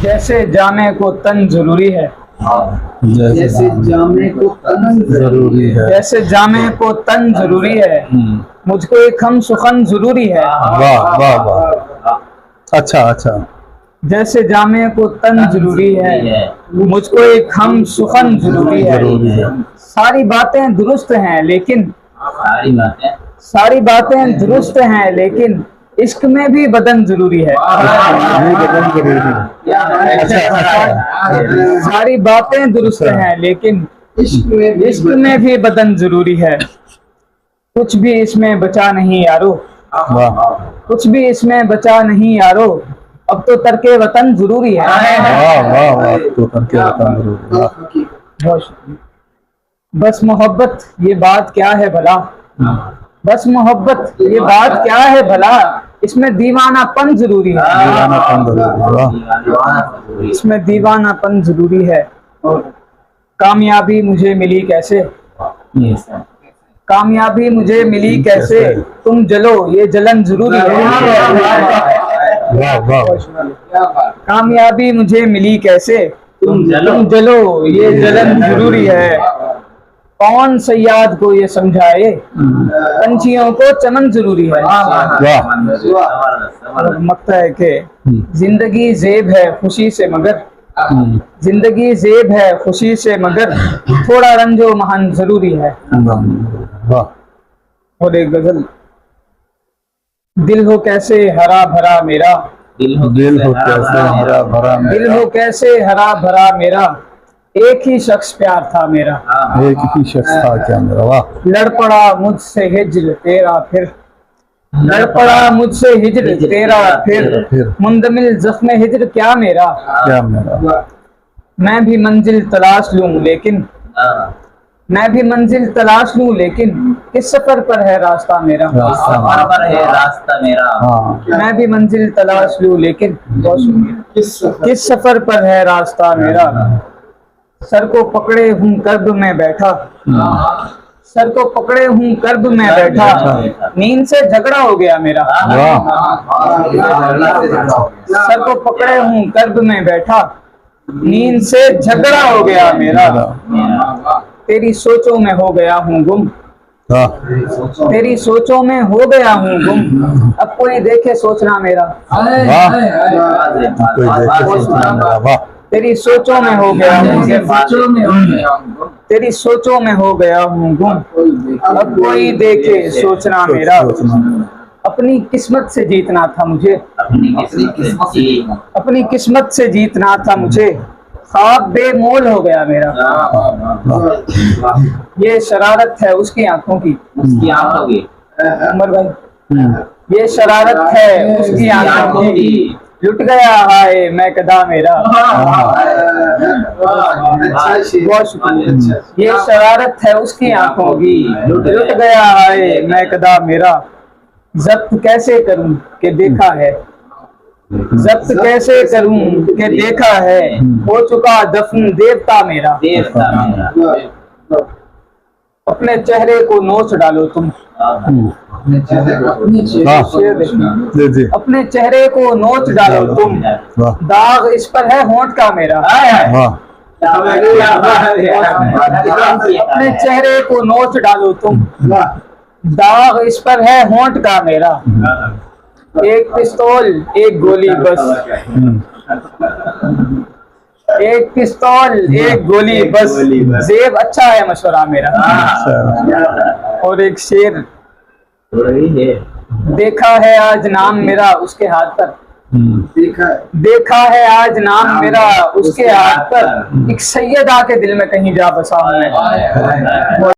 जैसे जामे को तन जरूरी है, जैसे जामे को तन जरूरी है, जैसे जामे को तन जरूरी है, मुझको एक हम सुखन जरूरी है। वाह वाह वाह, अच्छा अच्छा। जैसे जामे को तन जरूरी है, मुझको एक हम सुखन जरूरी है। सारी बातें दुरुस्त हैं लेकिन सारी बातें दुरुस्त हैं लेकिन इश्क में भी बदन जरूरी है। बदन जरूरी है। अच्छा, सारी बातें दुरुस्त हैं लेकिन इश्क में भी बदन जरूरी है। कुछ भी इसमें बचा नहीं यारो, वाह कुछ भी इसमें बचा नहीं यारो, अब तो तरके वतन जरूरी है। वाह वाह वाह, तो करके वतन जरूरी है। बहुत शुक्रिया। बस मोहब्बत ये बात क्या है भला, बस मोहब्बत ये बात क्या है भला, इसमें दीवानापन जरूरी है। दीवानापन जरूरी है, वाह। इसमें दीवानापन जरूरी है। और कामयाबी मुझे मिली कैसे, कामयाबी मुझे मिली कैसे, तुम जलो ये जलन जरूरी है। वाह वाह, कामयाबी मुझे मिली कैसे, तुम जलो ये जलन जरूरी है। कौन सयाद को ये समझाए, पंछियों को चमन जरूरी है। और मकता है कि जिंदगी जेब है खुशी से मगर, जिंदगी जेब है खुशी से मगर, थोड़ा रंजो महन जरूरी है। वाह। और एक गजल। दिल हो कैसे हरा भरा मेरा, दिल हो कैसे हरा भरा मेरा, दिल हो कैसे हरा भरा मेरा, एक ही शख्स प्यार था मेरा। एक ही शख्स था क्या मेरा, वाह। लड़ पड़ा मुझसे हिज्र तेरा फिर, लड़ पड़ा मुझसे हिज्र तेरा फिर, मुंदमिल जख्म हिज्र क्या मेरा, क्या मेरा। मैं भी मंजिल तलाश लूं लेकिन, मैं भी मंजिल तलाश लूं लेकिन, किस सफर पर है रास्ता मेरा, पर है रास्ता मेरा। हाँ, मैं भी मंजिल तलाश लूं लेकिन, किस सफर पर है रास्ता मेरा। सर को पकड़े हूँ कर्ब में बैठा, सर को पकड़े हूँ कर्ब में बैठा, नींद से झगड़ा हो गया मेरा। सर को पकड़े हूँ कर्ब में बैठा, नींद से झगड़ा हो गया मेरा। तेरी सोचों में हो गया हूँ गुम, तेरी सोचों में हो गया हूँ गुम, अब कोई देखे सोचना मेरा। वाह। तेरी सोचों में हो गया हूँ, तेरी सोचों में हो गया हूँ गुम, अब कोई देखे सोचना मेरा। अपनी किस्मत से जीतना था मुझे, अपनी किस्मत से जीतना था मुझे, ख्वाब बेमोल हो गया मेरा। ये शरारत है उसकी आंखों की, उसकी आंखों की उमर भाई, ये शरारत है उसकी आंखों की, लुट गया हाय मैं कदा मेरा। बहुत शुक्रिया। ये शरारत है उसकी आंखों की, लुट गया हाय मैं कदा मेरा। जब्त कैसे करूं कि देखा है, जब्त कैसे करूं कि देखा है, हो चुका दफन देवता मेरा। अपने चेहरे को नोच डालो तुम, अपने चेहरे को नोच डालो तुम, दाग इस पर है होंठ का मेरा। अपने चेहरे को नोच डालो तुम, दाग इस पर है होंठ का मेरा। एक पिस्तौल एक गोली बस, एक पिस्तौल एक गोली बस, जेब अच्छा है मशवरा मेरा। और एक शेर। देखा है आज नाम मेरा उसके हाथ पर, देखा है आज नाम मेरा उसके हाथ पर, एक सैयदा के दिल में कहीं जा बसा हूं मैं।